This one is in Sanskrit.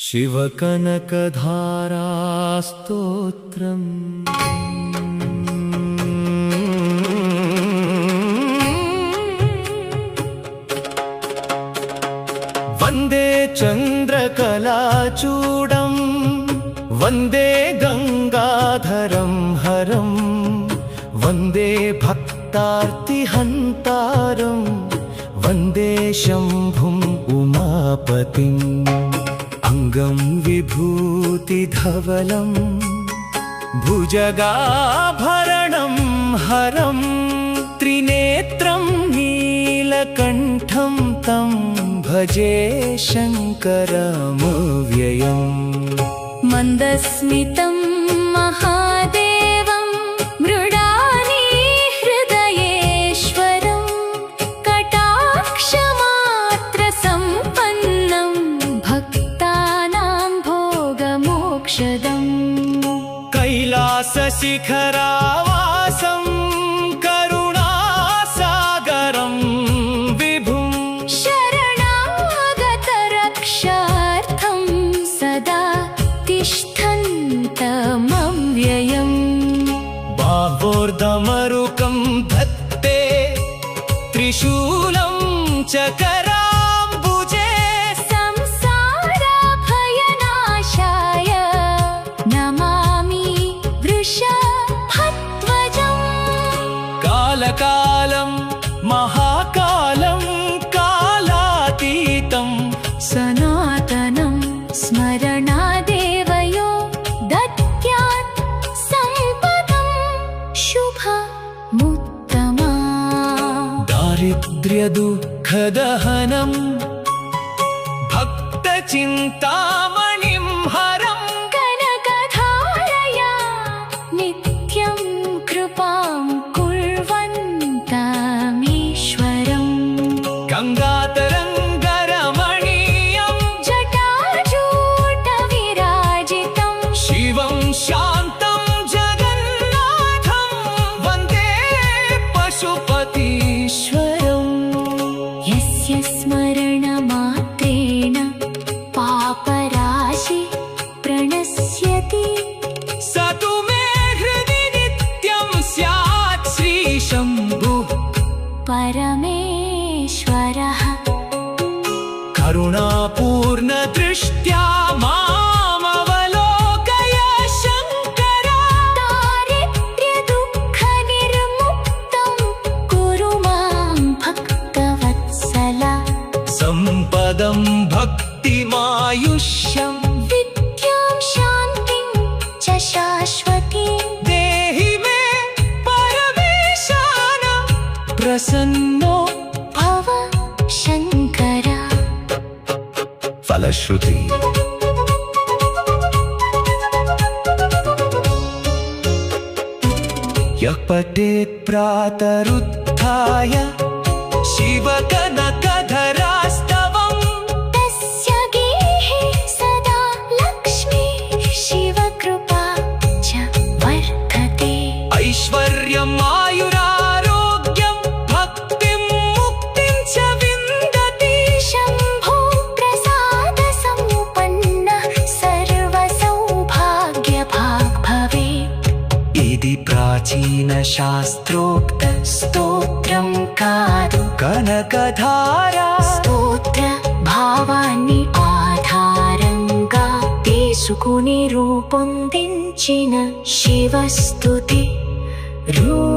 शिवकनकधारास्तोत्रम् वन्दे चन्द्रकलाचूडम् वन्दे गंगाधरं हरं वन्दे भक्तार्तिहन्तारं वन्दे शम्भुं उमापतिम् अंगं विभूतिधवलं भुजगाभरणं हरं त्रिनेत्रं नीलकण्ठं तं भजे शङ्करमव्ययम् मन्दस्मितं महादेवं मृडानी हृदयेश्वरं कटाक्षमात्रसम्पन्नं भक्तानां भोगमोक्षदम् कैलासशिखरावासं करुणासागरं विभुं शरणागतरक्षार्थं सदा तिष्ठन्तमव्ययम् बाहोर्धमरुकं धत्ते त्रिशूलं च कराम्बुजे संसारभयनाशाय नमामि वृषभध्वजम् कालकालं महाकालं कालातीतं सनातनं स्मरणादेवयो दद्यात् सम्पदं शुभमुत्तमा दारिद्र्यदुःखदहनं भक्तचिन्तामणिं हरं कनकधारया नित्यं कृपां कुर्वन्तमीश्वरम् गङ्गातरङ्गरमणीयं जटाजूटविराजितं शिवं शान्तं जगन्नाथं वन्दे पशुपतीश्वरम् यस्य स्मरणमात्रेण पापराशि प्रणश्यति स तु मे हृदि नित्यं स्यात् श्रीशम्भुः परमेश्वरः करुणापूर्णदृष्ट्या मामवलोकय शङ्कर दारिद्र्यदुःखनिर्मुक्तं कुरु मां भक्तवत्सला सम्पदं भक्तिमायुष्यं विद्यां शान्तिं च शाश्वतीं देहि मे परमेशान प्रसन्नो भव शङ्कर फलश्रुति यः पठेत् प्रातरुत्थाय शिवकनकधरास्तवम् तस्य गृहे सदा लक्ष्मी शिवकृपा च वर्धते ऐश्वर्यम् आयुरारोग्यं भक्तिं मुक्तिं च विन्दति शम्भो प्रसादसम्पन्नः सर्वसौभाग्यभाग् भवेत् इति प्राचीनशास्त्रोक्तस्तोत्रं कादु कनकधारा स्तोत्र भावाన్ని ఆధారంగా తీసుకుని రూపొందించిన శివస్తుతి రూపం